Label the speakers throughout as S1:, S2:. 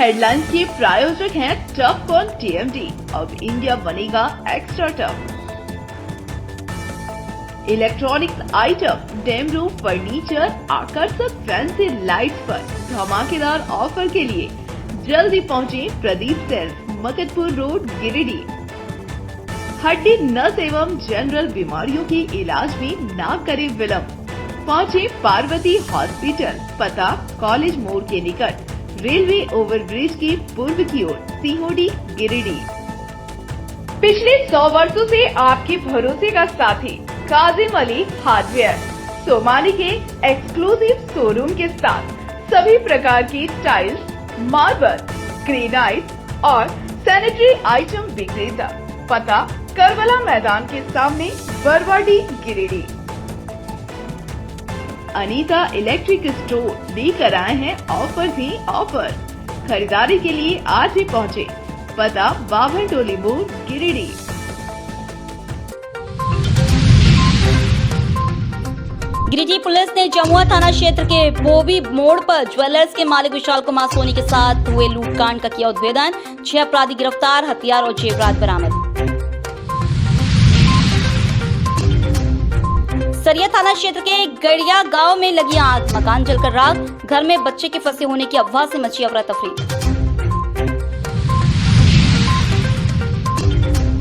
S1: Headlines के प्रायोजक हैं टफ कॉन टीएमटी। अब इंडिया बनेगा extra tough. Electronics item, dam roof furniture, आकर्षक फैंसी लाइट्स पर धमाकेदार ऑफर के लिए जल्दी पहुंचे प्रदीप सेल्स, मकतपुर रोड, गिरिडीह। हड्डी, नस एवं जनरल बीमारियों के इलाज में ना करे विलंब। पहुंचे पार्वती हॉस्पिटल, पता कॉलेज मोड़ के निकट, रेलवे ओवरब्रिज के पूर्व की ओर, सीहोडी, गिरिडीह। पिछले 100 वर्षों से आपके भरोसे का साथी काजिम अली हार्डवेयर, सोमानी के एक्सक्लूसिव शोरूम के साथ सभी प्रकार की टाइल्स, मार्बल, ग्रेनाइट और सैनिटरी आइटम विक्रेता। पता करबला मैदान के सामने, बरवाडी, गिरिडीह। अनीता इलेक्ट्रिक स्टोर लेकर आए हैं ऑफर ही ऑफर। खरीदारी के लिए आज ही पहुंचे। पता बाभन टोली मोड़, गिरिडीह।
S2: गिरिडीह पुलिस ने जमुआ थाना क्षेत्र के बोबी मोड़ पर ज्वेलर्स के मालिक विशाल कुमार सोनी के साथ हुए लूटकांड का किया उद्भेदन। 6 अपराधी गिरफ्तार, हथियार और जेवरात बरामद। सरिया थाना क्षेत्र के गड़िया गांव में लगी आग, मकान जलकर राख। घर में बच्चे के फंसे होने की अफवाह से मची अफरा तफरी।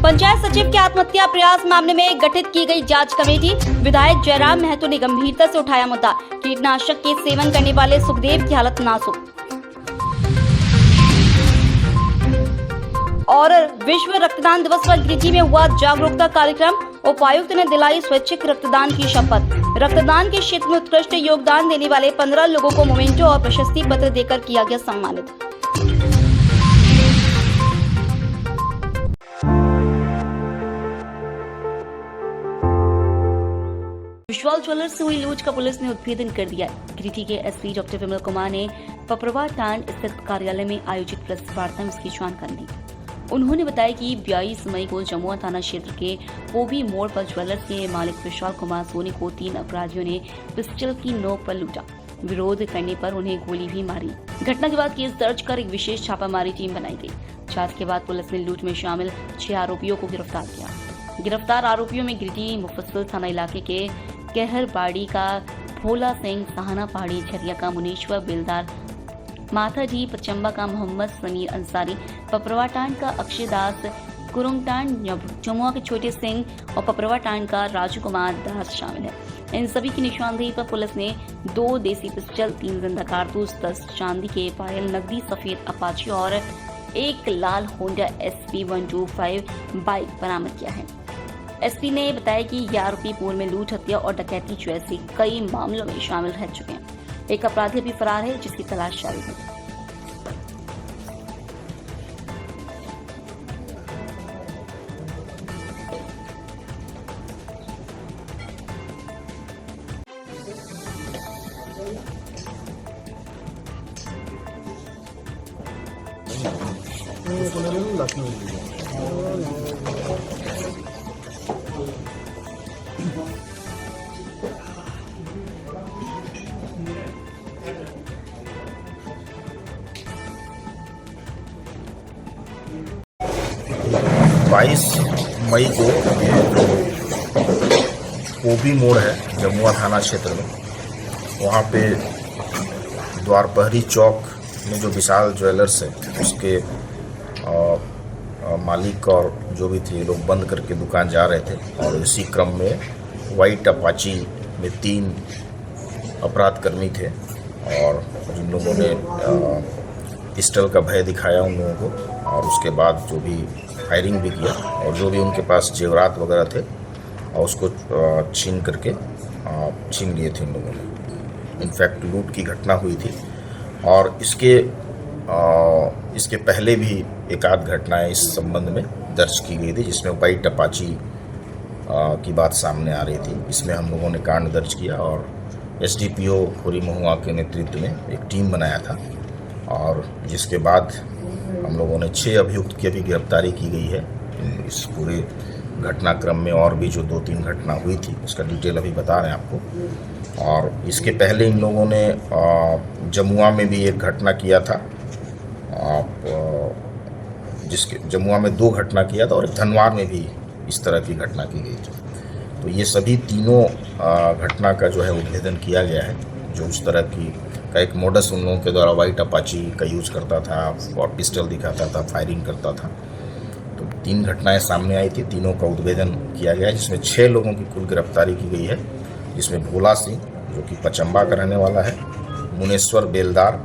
S2: पंचायत सचिव के आत्महत्या प्रयास मामले में गठित की गई जांच कमेटी। विधायक जयराम महतो ने गंभीरता से उठाया मुद्दा। कीटनाशक के सेवन करने वाले सुखदेव की हालत नाजुक। और विश्व रक्तदान दिवस पर गिरिडीह में हुआ जागरूकता कार्यक्रम। उपायुक्त ने दिलाई स्वैच्छिक रक्तदान की शपथ। रक्तदान के क्षेत्र में उत्कृष्ट योगदान देने वाले 15 लोगों को मोमेंटो और प्रशस्ति पत्र देकर किया गया सम्मानित। विशाल ज्वेलर्स से हुई लूट का पुलिस ने उद्भेदन कर दिया। गिरिडीह के एसपी डॉक्टर विमल कुमार ने पपरवा टांड स्थित कार्यालय में आयोजित प्रेस वार्ता में इसकी जानकारी दी। उन्होंने बताया कि 22 मई को जमुआ थाना क्षेत्र के बोबी मोड़ पर ज्वेलर्स के मालिक विशाल कुमार सोनी को 3 अपराधियों ने पिस्टल की नोक पर लूटा। विरोध करने पर उन्हें गोली भी मारी। घटना के बाद केस दर्ज कर एक विशेष छापामारी टीम बनाई गई। जांच के बाद पुलिस ने लूट में शामिल 6 आरोपियों को गिरफ्तार किया। गिरफ्तार आरोपियों में गिरिडीह मुफस्सिल थाना इलाके के कहरबाड़ी का भोला सिंह, सहाना पहाड़ी झरिया का मुनीश्वर बेलदार, माथाडी पचम्बा का मोहम्मद समीर अंसारी, पपरवाटांड का अक्षय दास, कुरुंगटांड जमुआ के छोटे सिंह और पपरवाटांड का राजू कुमार दास शामिल है। इन सभी की निशानदेही पर पुलिस ने 2 देसी पिस्टल, 3 जिंदा कारतूस, 10 चांदी के पायल, नकदी, सफेद अपाची और 1 लाल होंडा SP 125 बाइक बरामद किया है। एसपी ने बताया कि ये आरोपी पूर्व में लूट, हत्या और डकैती जैसे कई मामलों में शामिल रह चुके हैं। एक अपराधी भी फरार है जिसकी तलाश जारी है।
S3: बाईस मई को ये जो बोबी मोड़ है जमुआ थाना क्षेत्र में, वहाँ पे द्वारपहरी चौक में जो विशाल ज्वेलर्स है उसके मालिक और जो भी थे लोग बंद करके दुकान जा रहे थे और इसी क्रम में वाइट अपाची में 3 अपराधकर्मी थे और जिन लोगों ने पिस्टल का भय दिखाया उन लोगों को और उसके बाद जो भी फायरिंग भी किया और जो भी उनके पास जेवरात वगैरह थे और उसको छीन लिए थे इन लोगों ने। इनफैक्ट लूट की घटना हुई थी और इसके पहले भी एक आध घटनाएं इस संबंध में दर्ज की गई थी जिसमें वाइट अपाची की बात सामने आ रही थी। इसमें हम लोगों ने कांड दर्ज किया और SDPO हुरी महुआ के नेतृत्व में एक टीम बनाया था और जिसके बाद हम लोगों ने 6 अभियुक्त की अभी गिरफ्तारी की गई है। इस पूरे घटनाक्रम में और भी जो 2-3 घटना हुई थी उसका डिटेल अभी बता रहे हैं आपको। और इसके पहले इन लोगों ने जमुआ में भी एक घटना किया था आप जिसके जमुआ में 2 घटना किया था और एक धनवार में भी इस तरह की घटना की गई थी। तो ये सभी तीनों घटना का जो है उद्भेदन किया गया है। जो उस तरह की का एक मोडस उन लोगों के द्वारा व्हाइट अपाची का यूज़ करता था और पिस्टल दिखाता था, फायरिंग करता था। तो 3 घटनाएं सामने आई थी, तीनों का उद्भेदन किया गया है, जिसमें 6 लोगों की कुल गिरफ्तारी की गई है, जिसमें भोला सिंह जो कि पचम्बा का रहने वाला है, मुनेश्वर बेलदार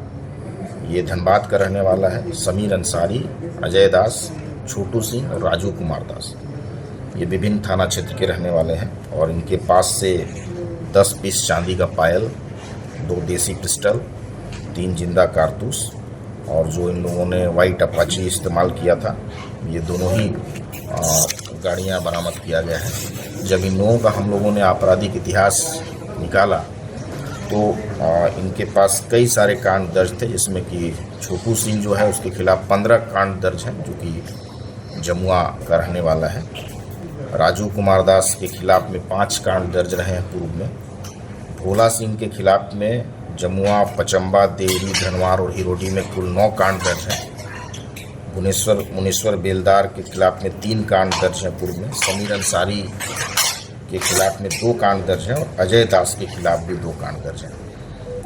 S3: ये धनबाद का रहने वाला है, समीर अंसारी, अजय दास, छोटू सिंह और राजू कुमार दास ये विभिन्न थाना क्षेत्र के रहने वाले हैं। और इनके पास से 10 पीस चांदी का पायल, 2 देसी पिस्टल, 3 जिंदा कारतूस और जो इन लोगों ने वाइट अपाची इस्तेमाल किया था ये दोनों ही गाड़ियां बरामद किया गया है। जब इन लोगों का हम लोगों ने आपराधिक इतिहास निकाला तो इनके पास कई सारे कांड दर्ज थे, जिसमें कि छोटू सिंह जो है उसके खिलाफ 15 कांड दर्ज हैं, जो कि जमुआ का रहने वाला है। राजू कुमार दास के खिलाफ में 5 कांड दर्ज रहे हैं पूर्व में। भोला सिंह के खिलाफ में जमुआ, पचम्बा, देवरी, धनवार और हिरोडी में कुल 9 कांड दर्ज हैं। मुनेश्वर बेलदार के खिलाफ में 3 कांड दर्ज हैं पूर्व में। समीर अंसारी के खिलाफ में 2 कांड दर्ज हैं और अजय दास के खिलाफ भी 2 कांड दर्ज हैं।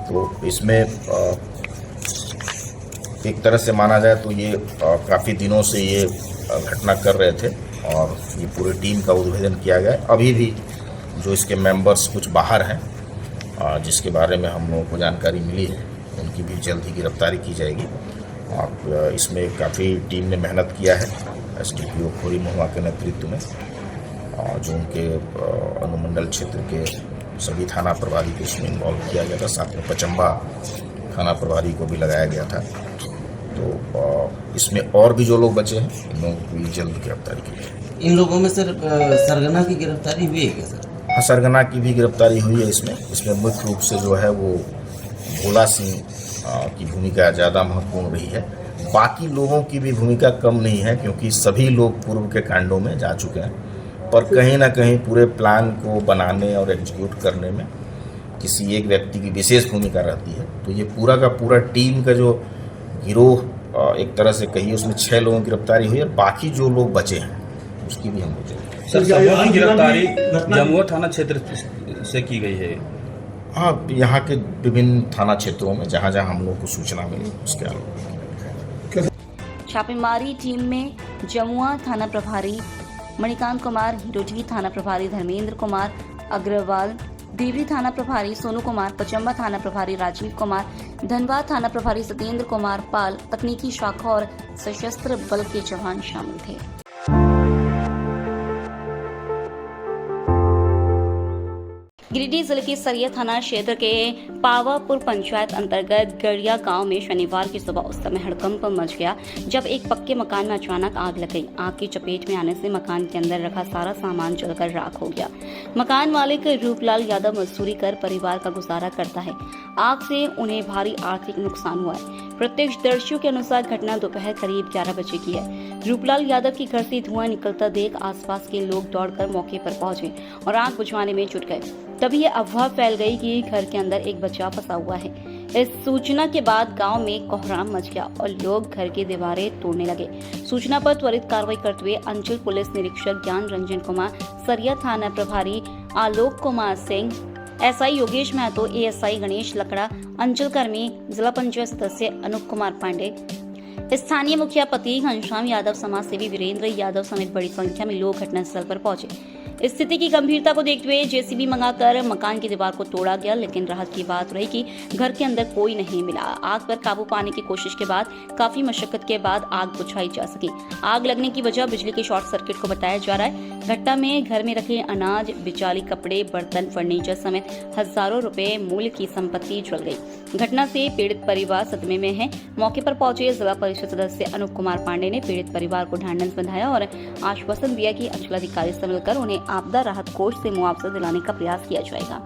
S3: तो इसमें एक तरह से माना जाए तो ये काफ़ी दिनों से ये घटना कर रहे थे और ये पूरी टीम का उद्भेदन किया गया है। अभी भी जो इसके मेंबर्स कुछ बाहर हैं, जिसके बारे में हम लोगों को जानकारी मिली है, उनकी भी जल्द ही गिरफ्तारी की जाएगी। और इसमें काफ़ी टीम ने मेहनत किया है SDPO खोरी महुआ के नेतृत्व में, जो उनके अनुमंडल क्षेत्र के सभी थाना प्रभारी को इसमें इन्वॉल्व किया गया था। साथ में पचम्बा थाना प्रभारी को भी लगाया गया था। तो इसमें और भी जो लोग बचे हैं, इन लोगों की जल्द गिरफ्तारी की जाएगी।
S4: इन लोगों में सर सरगना की गिरफ्तारी हुई है क्या सर?
S3: हाँ, सरगना की भी गिरफ्तारी हुई है। इसमें मुख्य रूप से जो है वो भोला सिंह की भूमिका ज़्यादा महत्वपूर्ण रही है। बाकी लोगों की भी भूमिका कम नहीं है, क्योंकि सभी लोग पूर्व के कांडों में जा चुके हैं, पर कहीं ना कहीं पूरे प्लान को बनाने और एग्जीक्यूट करने में किसी एक व्यक्ति की विशेष भूमिका रहती है। तो ये पूरा का पूरा टीम का जो गिरोह एक तरह से कहिए, उसमें 6 लोगों की गिरफ्तारी हुई है। बाकी जो लोग बचे हैं उसकी भी हम लोग
S5: सर सबों की गिरफ्तारी जमुआ थाना क्षेत्र से की गई है।
S3: हाँ, यहाँ के विभिन्न थाना क्षेत्रों में जहाँ जहाँ हम लोग को सूचना मिली उसके आलोक।
S2: छापेमारी टीम में जमुआ थाना प्रभारी मणिकांत कुमार, हिरोडी थाना प्रभारी धर्मेंद्र कुमार अग्रवाल, देवरी थाना प्रभारी सोनू कुमार, पचम्बा थाना प्रभारी राजीव कुमार, धनबाद थाना प्रभारी सत्येंद्र कुमार पाल, तकनीकी शाखा और सशस्त्र बल के जवान शामिल थे। गिरिडीह जिले के सरिया थाना क्षेत्र के पावापुर पंचायत अंतर्गत गड़िया गांव में शनिवार की सुबह उस समय हड़कंप मच गया जब एक पक्के मकान में अचानक आग लग गई। आग की चपेट में आने से मकान के अंदर रखा सारा सामान जलकर राख हो गया। मकान मालिक रूपलाल यादव मजदूरी कर परिवार का गुजारा करता है। आग से उन्हें भारी आर्थिक नुकसान हुआ है। प्रत्यक्षदर्शियों के अनुसार घटना दोपहर करीब 11 बजे की है। रूपलाल यादव के घर से धुआं निकलता देख आसपास के लोग दौड़कर मौके पर पहुंचे और आग बुझाने में जुट गए। तभी ये अफवाह फैल गई कि घर के अंदर एक बच्चा फंसा हुआ है। इस सूचना के बाद गांव में कोहराम मच गया और लोग घर की दीवारें तोड़ने लगे। सूचना पर त्वरित कार्रवाई करते हुए अंचल पुलिस निरीक्षक ज्ञान रंजन कुमार, सरिया थाना प्रभारी आलोक कुमार सिंह, SI योगेश महतो, ASI गणेश लकड़ा, अंचल कर्मी, जिला पंचायत सदस्य अनूप कुमार पांडे, स्थानीय मुखिया पति घनश्याम यादव, समाजसेवी वीरेंद्र यादव समेत बड़ी संख्या में लोग घटनास्थल पर पहुंचे। स्थिति की गंभीरता को देखते हुए JCB मंगाकर मकान की दीवार को तोड़ा गया, लेकिन राहत की बात रही कि घर के अंदर कोई नहीं मिला। आग पर काबू पाने की कोशिश के बाद काफी मशक्कत के बाद आग बुझाई जा सकी। आग लगने की वजह बिजली के शॉर्ट सर्किट को बताया जा रहा है। घटना में घर में रखे अनाज, बिचाली, कपड़े, बर्तन, फर्नीचर समेत हजारों रुपए मूल्य की संपत्ति जल गई। घटना से पीड़ित परिवार सदमे में है। मौके पर पहुंचे जिला परिषद सदस्य अनूप कुमार पांडे ने पीड़ित परिवार को ढांढस बंधाया और आश्वासन दिया कि अंचलाधिकारी से मिलकर उन्हें आपदा राहत कोष से मुआवजा दिलाने का प्रयास किया जाएगा।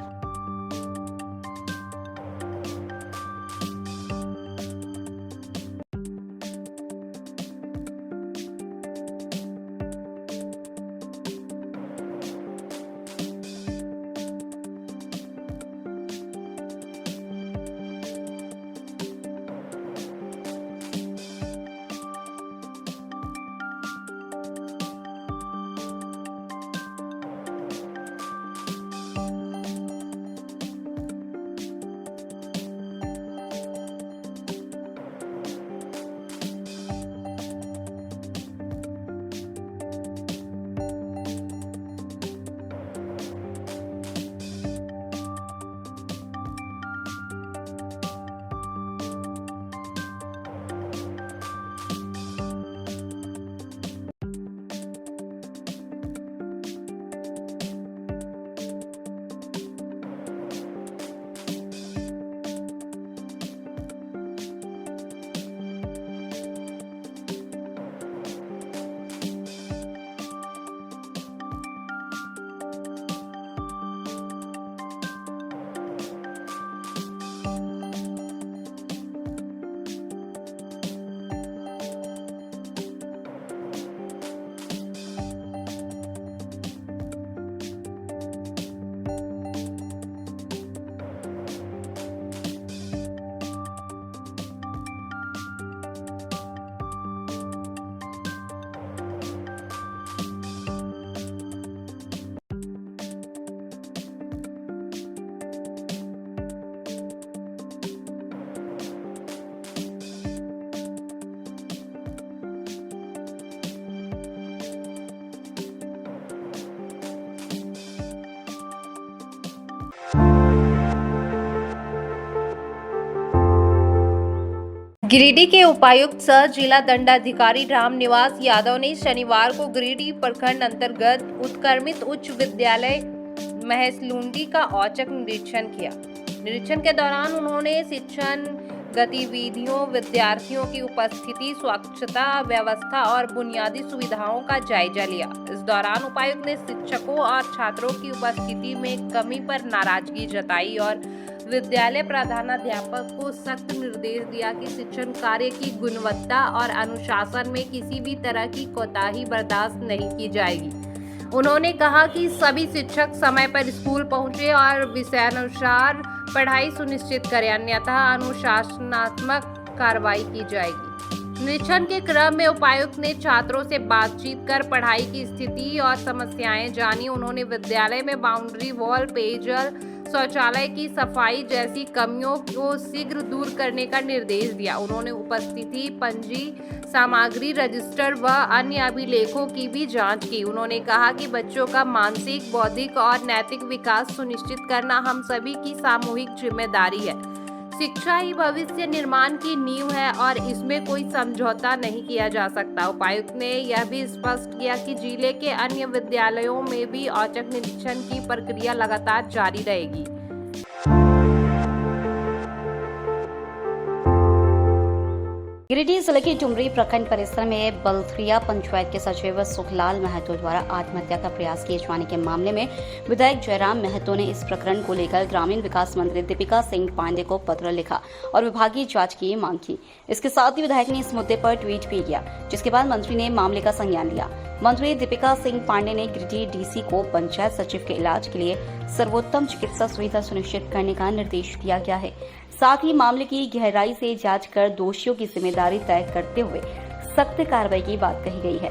S6: गिरिडीह के उपायुक्त सह जिला दंडाधिकारी रामनिवास यादव ने शनिवार को गिरिडीह प्रखंड अंतर्गत उत्क्रमित उच्च विद्यालय महसलुंडी का औचक निरीक्षण किया। निरीक्षण के दौरान उन्होंने शिक्षण गतिविधियों, विद्यार्थियों की उपस्थिति, स्वच्छता व्यवस्था और बुनियादी सुविधाओं का जायजा लिया। इस दौरान उपायुक्त ने शिक्षकों और छात्रों की उपस्थिति में कमी पर नाराजगी जताई और विद्यालय प्रधानाध्यापक को सख्त निर्देश दिया कि शिक्षण कार्य की गुणवत्ता और अनुशासन में किसी भी तरह की कोताही बर्दाश्त नहीं की जाएगी। उन्होंने कहा कि सभी शिक्षक समय पर स्कूल पहुंचे और विषयानुसार पढ़ाई सुनिश्चित करें, अन्यथा अनुशासनात्मक कार्रवाई की जाएगी। निरीक्षण के क्रम में उपायुक्त ने छात्रों से बातचीत कर पढ़ाई की स्थिति और समस्याएं जानी। उन्होंने विद्यालय में बाउंड्री वॉल, पेयजल, शौचालय की सफाई जैसी कमियों को शीघ्र दूर करने का निर्देश दिया। उन्होंने उपस्थिति, पंजी, सामग्री, रजिस्टर व अन्य अभिलेखों की भी जांच की। उन्होंने कहा कि बच्चों का मानसिक, बौद्धिक और नैतिक विकास सुनिश्चित करना हम सभी की सामूहिक जिम्मेदारी है। शिक्षा ही भविष्य निर्माण की नींव है और इसमें कोई समझौता नहीं किया जा सकता। उपायुक्त ने यह भी स्पष्ट किया कि जिले के अन्य विद्यालयों में भी औचक निरीक्षण की प्रक्रिया लगातार जारी रहेगी।
S2: गिरिडीह जिले के डुमरी प्रखंड परिसर में बलथरिया पंचायत के सचिव सुखलाल महतो द्वारा आत्महत्या का प्रयास किए जाने के मामले में विधायक जयराम महतो ने इस प्रकरण को लेकर ग्रामीण विकास मंत्री दीपिका सिंह पांडे को पत्र लिखा और विभागीय जांच की मांग की। इसके साथ ही विधायक ने इस मुद्दे पर ट्वीट भी किया, जिसके बाद मंत्री ने मामले का संज्ञान लिया। मंत्री दीपिका सिंह पांडे ने गिरिडीह डीसी को पंचायत सचिव के इलाज के लिए सर्वोत्तम चिकित्सा सुविधा सुनिश्चित करने का निर्देश दिया गया है। साथ ही मामले की गहराई से जांच कर दोषियों की जिम्मेदारी तय करते हुए सख्त कार्रवाई की बात कही गई है।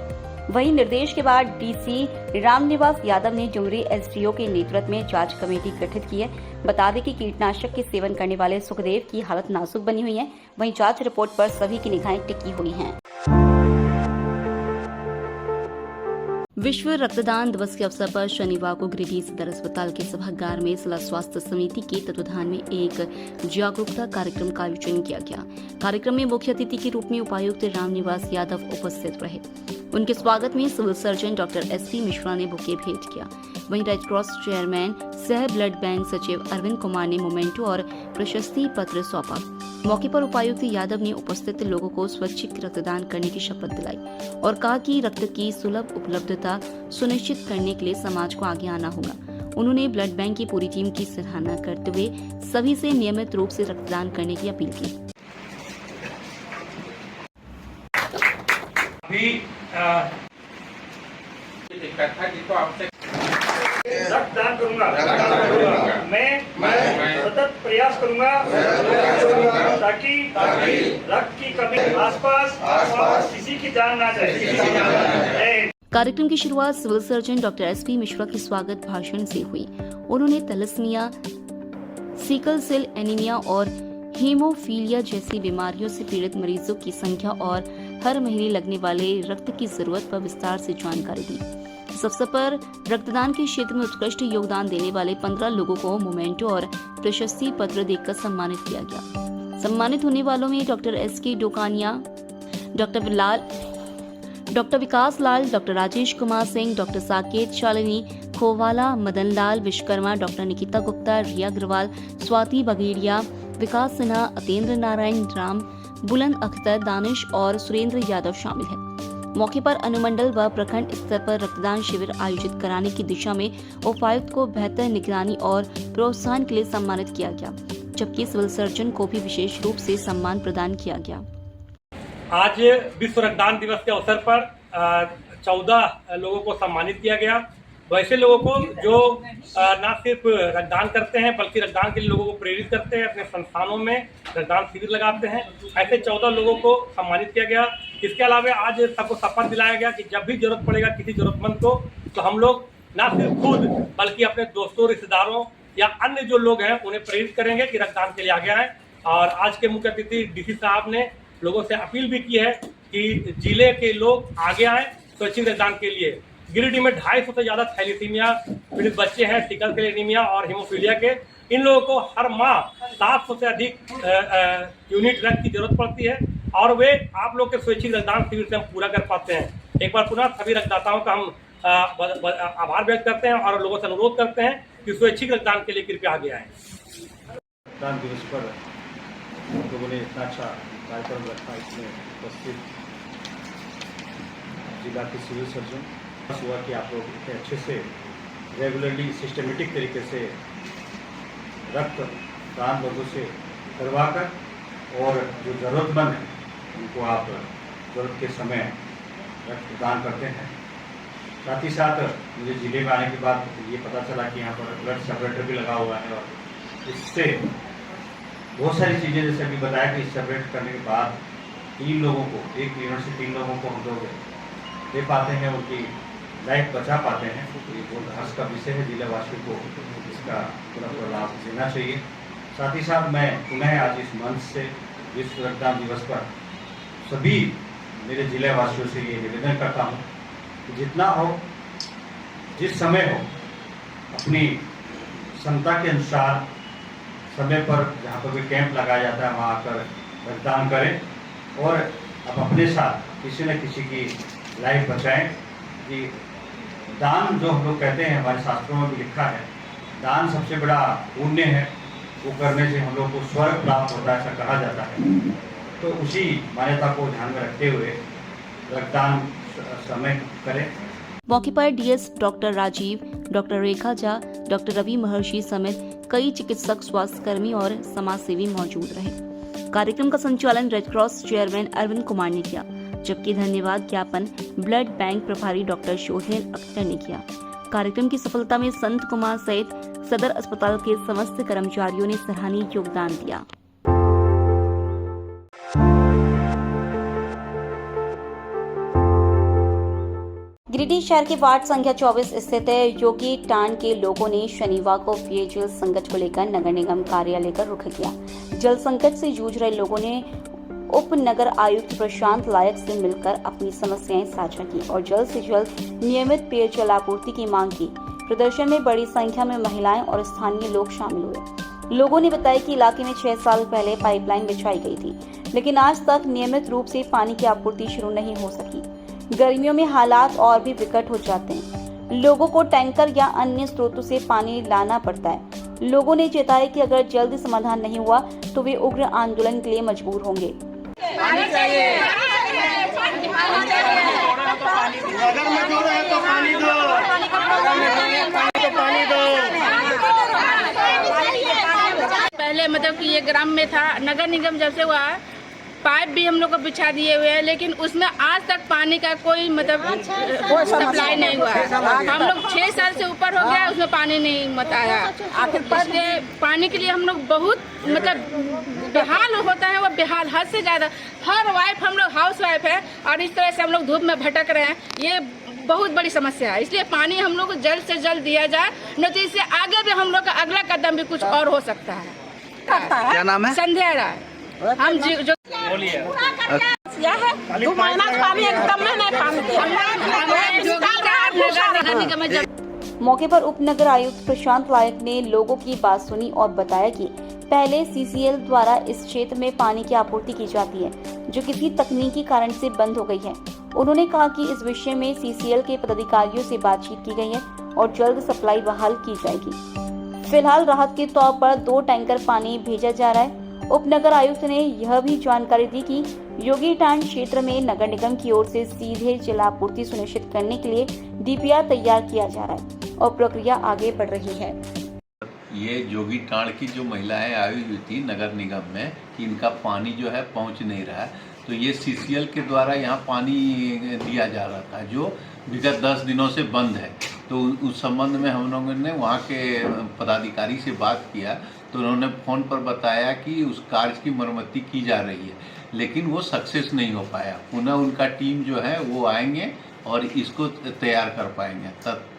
S2: वहीं निर्देश के बाद डीसी रामनिवास यादव ने डुमरी एसडीओ के नेतृत्व में जांच कमेटी गठित की है। बता दें कि कीटनाशक के सेवन करने वाले सुखदेव की हालत नाजुक बनी हुई है। वहीं जांच रिपोर्ट पर सभी की निगाहें टिकी हुई हैं। विश्व रक्तदान दिवस के अवसर पर शनिवार को गिरिडीह सदर अस्पताल के सभागार में जिला स्वास्थ्य समिति के तत्वाधान में एक जागरूकता कार्यक्रम का आयोजन किया गया। कार्यक्रम में मुख्य अतिथि के रूप में उपायुक्त रामनिवास यादव उपस्थित रहे। उनके स्वागत में civil surgeon doctor SP Mishra ने बुके भेंट किया। वहीं रेड क्रॉस चेयरमैन सह ब्लड बैंक सचिव अरविंद कुमार ने मोमेंटो और प्रशस्ति पत्र सौंपा। मौके पर उपायुक्त यादव ने उपस्थित लोगों को स्वैच्छिक रक्तदान करने की शपथ दिलाई और कहा कि रक्त की सुलभ उपलब्धता सुनिश्चित करने के लिए समाज को आगे आना होगा। उन्होंने ब्लड बैंक की पूरी टीम की सराहना करते हुए सभी से नियमित रूप से रक्तदान करने की अपील की।
S7: रक्तदान करूंगा। मैं सतत प्रयास करूंगा ताकि रक्त की कमी आसपास किसी की जान ना जाए।
S2: कार्यक्रम की शुरुआत civil surgeon doctor SP Mishra के स्वागत भाषण से हुई। उन्होंने थैलेसीमिया, सिकल सेल एनीमिया और हीमोफीलिया जैसी बीमारियों से पीड़ित मरीजों की संख्या और हर महीने लगने वाले रक्त की जरूरत पर विस्तार से जानकारी दी। इस अवसर पर रक्तदान के क्षेत्र में उत्कृष्ट योगदान देने वाले 15 लोगों को मोमेंटो और प्रशस्ति पत्र देकर सम्मानित किया गया। सम्मानित होने वालों में डॉक्टर एसके डोकानिया, डॉक्टर विकास लाल, doctor Rajesh Kumar Singh, doctor Saket Shalini खोवाला, Madan Lal Vishwakarma, doctor Nikita Gupta, रिया अग्रवाल, स्वाति बघेड़िया, विकास सिन्हा, अतेंद्र नारायण राम, बुलंद अख्तर, दानिश और सुरेंद्र यादव शामिल हैं। मौके पर अनुमंडल व प्रखंड स्तर पर रक्तदान शिविर आयोजित कराने की दिशा में उपायुक्त को बेहतर निगरानी और प्रोत्साहन के लिए सम्मानित किया गया, जबकि सिविल सर्जन को भी विशेष रूप से सम्मान प्रदान किया गया।
S7: आज विश्व रक्तदान दिवस के अवसर पर 14 लोगों को सम्मानित किया गया। वैसे लोगों को जो न सिर्फ रक्तदान करते हैं बल्कि रक्तदान के लिए लोगों को प्रेरित करते हैं, अपने संस्थानों में रक्तदान शिविर लगाते हैं। ऐसे 14 लोगों को सम्मानित किया गया। इसके अलावा आज सबको शपथ दिलाया गया कि जब भी जरूरत पड़ेगा किसी जरूरतमंद को, तो हम लोग न सिर्फ खुद बल्कि अपने दोस्तों, रिश्तेदारों या अन्य जो लोग हैं उन्हें प्रेरित करेंगे कि रक्तदान के लिए आगे आएँ। और आज के मुख्य अतिथि डीसी साहब ने लोगों से अपील भी की है कि जिले के लोग आगे आएँ स्वैच्छिक रक्तदान के लिए। गिरिडीह में 250 से ज़्यादा थैलेसीमिया पीड़ित बच्चे हैं, सिकल सेल एनीमिया और हीमोफीलिया के। इन लोगों को हर माह 700 से अधिक यूनिट रक्त की जरूरत पड़ती है। और वे आप लोग के स्वैच्छिक रक्तदान शिविर से हम पूरा कर पाते हैं। एक बार पुनः सभी रक्तदाताओं का हम आभार व्यक्त करते हैं और लोगों से अनुरोध करते हैं कि स्वैच्छिक रक्तदान के लिए कृपया आगे आएं।
S8: रक्तदान दिवस पर लोगों ने इतना अच्छा कार्यक्रम रखा, इसमें उपस्थित जिला के सिविल सर्जन हुआ कि आप लोग इतने अच्छे से रेगुलरली सिस्टमेटिक तरीके से रक्तदान लोगों से करवाकर और जो ज़रूरतमंद है उनको आप ज़रूरत के समय रक्तदान करते हैं। साथ ही साथ मुझे ज़िले में आने के बाद ये पता चला कि यहाँ पर ब्लड सेपरेटर भी लगा हुआ है और इससे बहुत सारी चीज़ें जैसे अभी बताया कि सेपरेट करने के बाद 3 लोगों को, एक यूनिट से 3 लोगों को हम लोग दे पाते हैं, उनकी लाइफ बचा पाते हैं। तो ये बहुत हर्ष का विषय है, जिलावासियों को इसका पूरा लाभ देना चाहिए। साथ ही साथ मैं पुनः आज इस मंच से विश्व रक्तदान दिवस पर सभी मेरे जिलावासियों से ये निवेदन करता हूँ कि जितना हो, जिस समय हो, अपनी क्षमता के अनुसार समय पर जहाँ पर भी कैंप लगाया जाता है वहाँ आकर रक्तदान करें और अब अपने साथ किसी न किसी की लाइफ बचाएं। कि दान जो हम लोग कहते हैं, हमारे शास्त्रों में भी लिखा है, दान सबसे बड़ा पुण्य है, वो करने से हम लोग को स्वर्ग प्राप्त होता है, ऐसा कहा जाता है। तो उसी मान्यता को ध्यान में रखते हुए रक्तदान समय करें।
S2: मौके पर डीएस डॉक्टर राजीव, डॉक्टर रेखा झा, डॉक्टर रवि महर्षि समेत कई चिकित्सक, स्वास्थ्यकर्मी और समाजसेवी मौजूद रहे। कार्यक्रम का संचालन red cross chairman Arvind Kumar ने किया, जबकि धन्यवाद ज्ञापन ब्लड बैंक प्रभारी डॉक्टर सोहेल अख्तर ने किया। कार्यक्रम की सफलता में संत कुमार सहित सदर अस्पताल के समस्त कर्मचारियों ने सराहनीय योगदान दिया। गिरिडीह शहर के वार्ड संख्या 24 स्थित योगी टांड के लोगों ने शनिवार को पेयजल संकट को लेकर नगर निगम कार्यालय का रुख किया। जल संकट से जूझ रहे लोगों ने उप नगर आयुक्त प्रशांत लायक से मिलकर अपनी समस्याएं साझा की और जल्द से जल्द नियमित पेयजल आपूर्ति की मांग की। प्रदर्शन में बड़ी संख्या में महिलाएं और स्थानीय लोग शामिल हुए। लोगों ने बताया कि इलाके में 6 साल पहले पाइपलाइन बिछाई गई थी, लेकिन आज तक नियमित रूप से पानी की आपूर्ति शुरू नहीं हो सकी। गर्मियों में हालात और भी विकट हो जाते हैं। लोगों को टैंकर या अन्य स्रोतों से पानी लाना पड़ता है। लोगों ने चेताया कि अगर जल्द समाधान नहीं हुआ तो वे उग्र आंदोलन के लिए मजबूर होंगे।
S9: पानी चाहिए, अगर मजबूर है तो पानी दो, पानी दो।
S10: पहले मतलब कि ये ग्राम में था, नगर निगम जब से हुआ पाइप भी हम लोग को बिछा दिए हुए हैं, लेकिन उसमें आज तक पानी का कोई मतलब सप्लाई नहीं हुआ। हम लोग 6 साल से ऊपर हो गया, उसमें पानी नहीं मत आया। इसलिए पानी के लिए हम लोग बहुत मतलब बेहाल होता है, वो बेहाल हद से ज्यादा। हर वाइफ हम लोग हाउस वाइफ है और इस तरह से हम लोग धूप में भटक रहे हैं। ये बहुत बड़ी समस्या है, इसलिए पानी हम लोग को जल्द से जल्द दिया जाए, नहीं तो इससे आगे भी हम लोग का अगला कदम भी कुछ और हो सकता है।
S9: क्या नाम है?
S10: संध्या राय। हम जो
S9: क्या है 2 महीना पानी एकदम में नहीं पानी।
S2: मौके पर उप नगर आयुक्त प्रशांत लायक ने लोगों की बात सुनी और बताया कि पहले सीसीएल द्वारा इस क्षेत्र में पानी की आपूर्ति की जाती है, जो किसी तकनीकी कारण से बंद हो गई है। उन्होंने कहा कि इस विषय में सीसीएल के पदाधिकारियों से बातचीत की गई है और जल्द सप्लाई बहाल की जाएगी। फिलहाल राहत के तौर पर 2 टैंकर पानी भेजा जा रहा है। उप नगर आयुक्त ने यह भी जानकारी दी कि योगी टांड क्षेत्र में नगर निगम की ओर से सीधे जल आपूर्ति सुनिश्चित करने के लिए डीपीआर तैयार किया जा रहा है और प्रक्रिया आगे बढ़ रही है।
S11: ये जोगी टांड की जो महिलाएं आई हुई थी नगर निगम में कि इनका पानी जो है पहुंच नहीं रहा है, तो ये सीसीएल के द्वारा यहाँ पानी दिया जा रहा था जो विगत 10 दिनों से बंद है। तो उस संबंध में हम लोगों ने वहाँ के पदाधिकारी से बात किया, तो उन्होंने फ़ोन पर बताया कि उस कार्य की मरम्मती की जा रही है, लेकिन वो सक्सेस नहीं हो पाया। पुनः उनका टीम जो है वो आएंगे और इसको तैयार कर पाएंगे।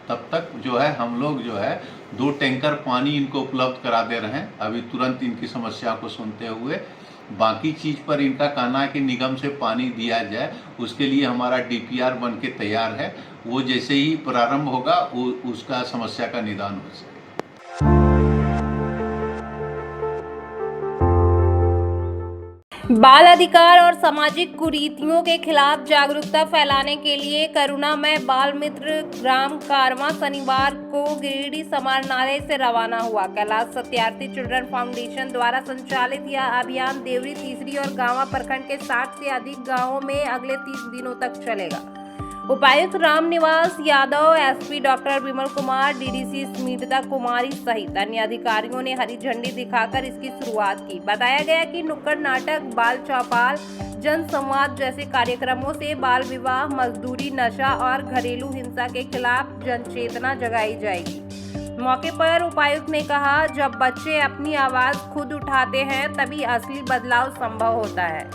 S11: तब तक जो है हम लोग जो है 2 टैंकर पानी इनको उपलब्ध करा दे रहे हैं अभी तुरंत इनकी समस्या को सुनते हुए। बाकी चीज़ पर इनका कहना है कि निगम से पानी दिया जाए, उसके लिए हमारा डीपीआर बन के तैयार है। वो जैसे ही प्रारंभ होगा उसका समस्या का निदान हो सके।
S6: बाल अधिकार और सामाजिक कुरीतियों के खिलाफ जागरूकता फैलाने के लिए करुणामय बाल मित्र ग्राम कारवां शनिवार को गिरिडीह समाहरणालय से रवाना हुआ। कैलाश सत्यार्थी चिल्ड्रन फाउंडेशन द्वारा संचालित यह अभियान देवरी, तीसरी और गांवा प्रखंड के 60 से अधिक गांवों में अगले 30 दिनों तक चलेगा। उपायुक्त Ramniwas Yadav, SP doctor Vimal Kumar, DDC Smita कुमारी सहित अन्य अधिकारियों ने हरी झंडी दिखाकर इसकी शुरुआत की। बताया गया कि नुक्कड़ नाटक, बाल चौपाल, जन संवाद जैसे कार्यक्रमों से बाल विवाह, मजदूरी, नशा और घरेलू हिंसा के खिलाफ जनचेतना जगाई जाएगी। मौके पर उपायुक्त ने कहा, जब बच्चे अपनी आवाज खुद उठाते हैं तभी असली बदलाव संभव होता है।